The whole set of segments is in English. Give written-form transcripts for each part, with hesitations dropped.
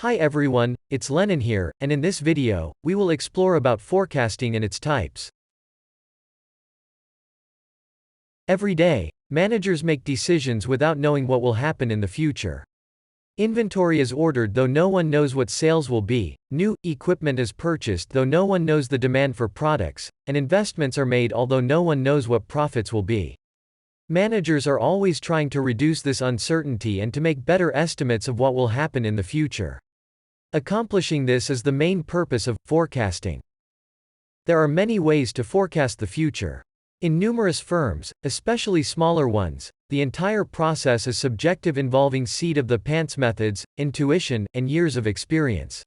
Hi everyone, it's Lennon here, and in this video, we will explore about forecasting and its types. Every day, managers make decisions without knowing what will happen in the future. Inventory is ordered though no one knows what sales will be, new equipment is purchased though no one knows the demand for products, and investments are made although no one knows what profits will be. Managers are always trying to reduce this uncertainty and to make better estimates of what will happen in the future. Accomplishing this is the main purpose of forecasting. There are many ways to forecast the future. In numerous firms, especially smaller ones, the entire process is subjective, involving seat-of-the-pants methods, intuition, and years of experience.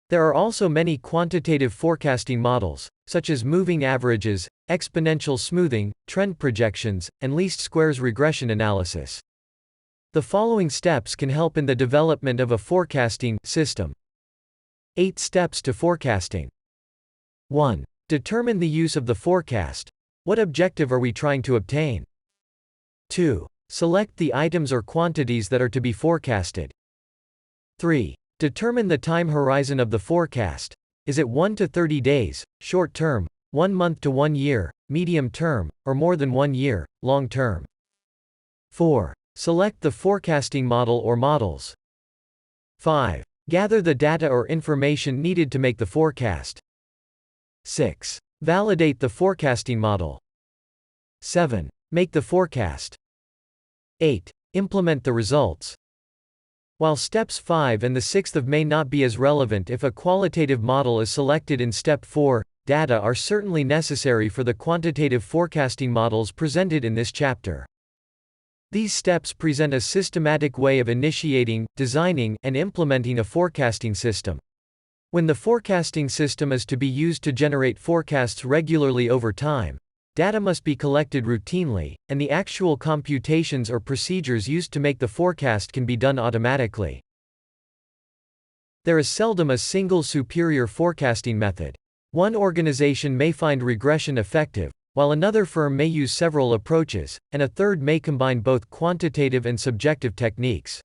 There are also many quantitative forecasting models, such as moving averages, exponential smoothing, trend projections, and least squares regression analysis. The following steps can help in the development of a forecasting system. 8 steps to forecasting. 1. Determine the use of the forecast. What objective are we trying to obtain? 2. Select the items or quantities that are to be forecasted. 3. Determine the time horizon of the forecast. Is it 1 to 30 days, short term, 1 month to 1 year, medium term, or more than 1 year, long term? 4. Select the forecasting model or models. 5. Gather the data or information needed to make the forecast. 6. Validate the forecasting model. 7. Make the forecast. 8. Implement the results. While steps 5 and the 6th may not be as relevant if a qualitative model is selected in step 4, data are certainly necessary for the quantitative forecasting models presented in this chapter. These steps present a systematic way of initiating, designing, and implementing a forecasting system. When the forecasting system is to be used to generate forecasts regularly over time, data must be collected routinely, and the actual computations or procedures used to make the forecast can be done automatically. There is seldom a single superior forecasting method. One organization may find regression effective, while another firm may use several approaches, and a third may combine both quantitative and subjective techniques.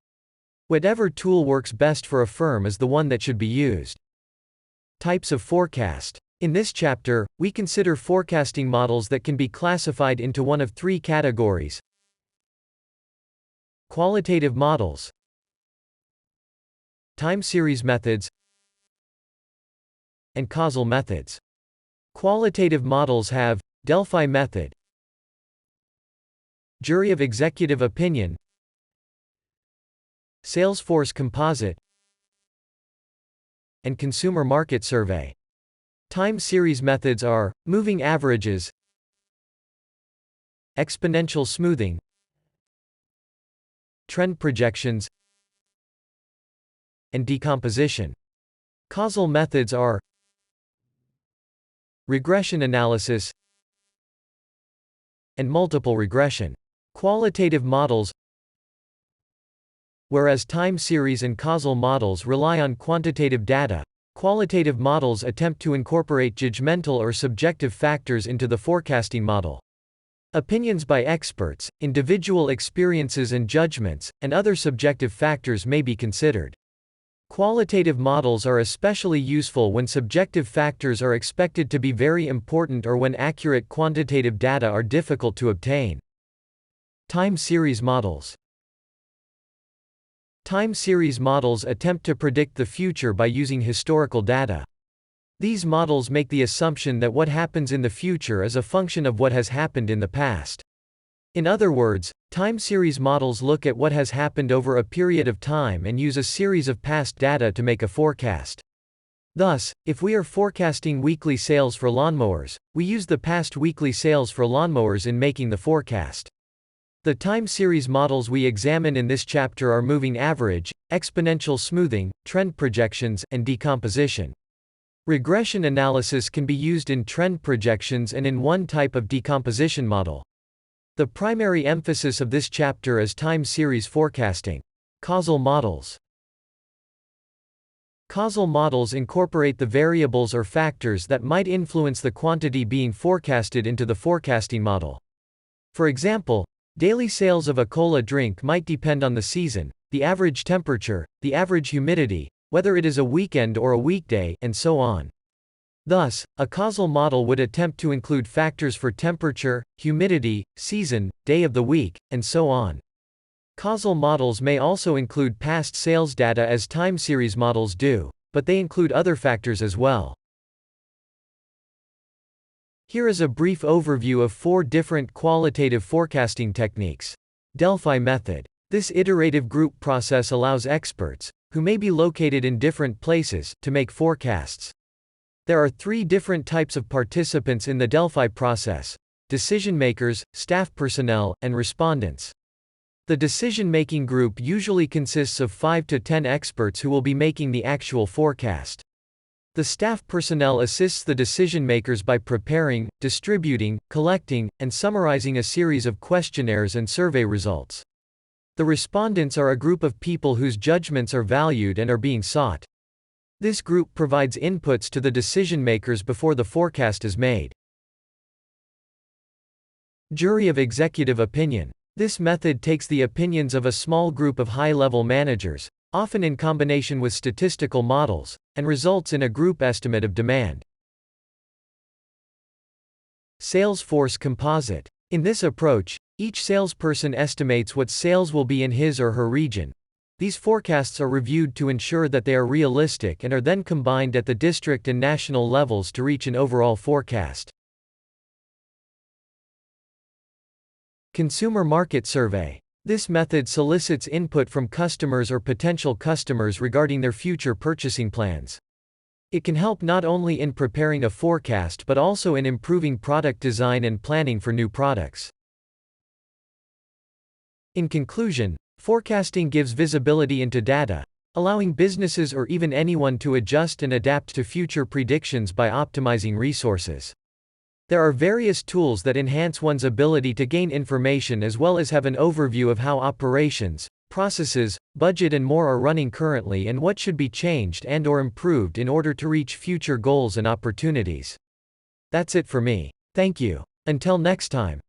Whatever tool works best for a firm is the one that should be used. Types of forecast. In this chapter, we consider forecasting models that can be classified into one of 3 categories: qualitative models, time series methods, and causal methods. Qualitative models have Delphi method, jury of executive opinion, Salesforce composite, and consumer market survey. Time series methods are moving averages, exponential smoothing, trend projections, and decomposition. Causal methods are regression analysis and multiple regression. Qualitative models. Whereas time series and causal models rely on quantitative data, qualitative models attempt to incorporate judgmental or subjective factors into the forecasting model. Opinions by experts, individual experiences and judgments, and other subjective factors may be considered. Qualitative models are especially useful when subjective factors are expected to be very important or when accurate quantitative data are difficult to obtain. Time series models. Time series models attempt to predict the future by using historical data. These models make the assumption that what happens in the future is a function of what has happened in the past. In other words, time series models look at what has happened over a period of time and use a series of past data to make a forecast. Thus, if we are forecasting weekly sales for lawnmowers, we use the past weekly sales for lawnmowers in making the forecast. The time series models we examine in this chapter are moving average, exponential smoothing, trend projections, and decomposition. Regression analysis can be used in trend projections and in one type of decomposition model. The primary emphasis of this chapter is time series forecasting. Causal models. Causal models incorporate the variables or factors that might influence the quantity being forecasted into the forecasting model. For example, daily sales of a cola drink might depend on the season, the average temperature, the average humidity, whether it is a weekend or a weekday, and so on. Thus, a causal model would attempt to include factors for temperature, humidity, season, day of the week, and so on. Causal models may also include past sales data as time series models do, but they include other factors as well. Here is a brief overview of 4 different qualitative forecasting techniques. Delphi method. This iterative group process allows experts, who may be located in different places, to make forecasts. There are 3 different types of participants in the Delphi process: decision makers, staff personnel, and respondents. The decision-making group usually consists of 5 to 10 experts who will be making the actual forecast. The staff personnel assists the decision-makers by preparing, distributing, collecting, and summarizing a series of questionnaires and survey results. The respondents are a group of people whose judgments are valued and are being sought. This group provides inputs to the decision-makers before the forecast is made. Jury of executive opinion. This method takes the opinions of a small group of high-level managers, often in combination with statistical models, and results in a group estimate of demand. Sales force composite. In this approach, each salesperson estimates what sales will be in his or her region. These forecasts are reviewed to ensure that they are realistic and are then combined at the district and national levels to reach an overall forecast. Consumer market survey. This method solicits input from customers or potential customers regarding their future purchasing plans. It can help not only in preparing a forecast but also in improving product design and planning for new products. In conclusion, forecasting gives visibility into data, allowing businesses or even anyone to adjust and adapt to future predictions by optimizing resources. There are various tools that enhance one's ability to gain information as well as have an overview of how operations, processes, budget and more are running currently and what should be changed and/or improved in order to reach future goals and opportunities. That's it for me. Thank you. Until next time.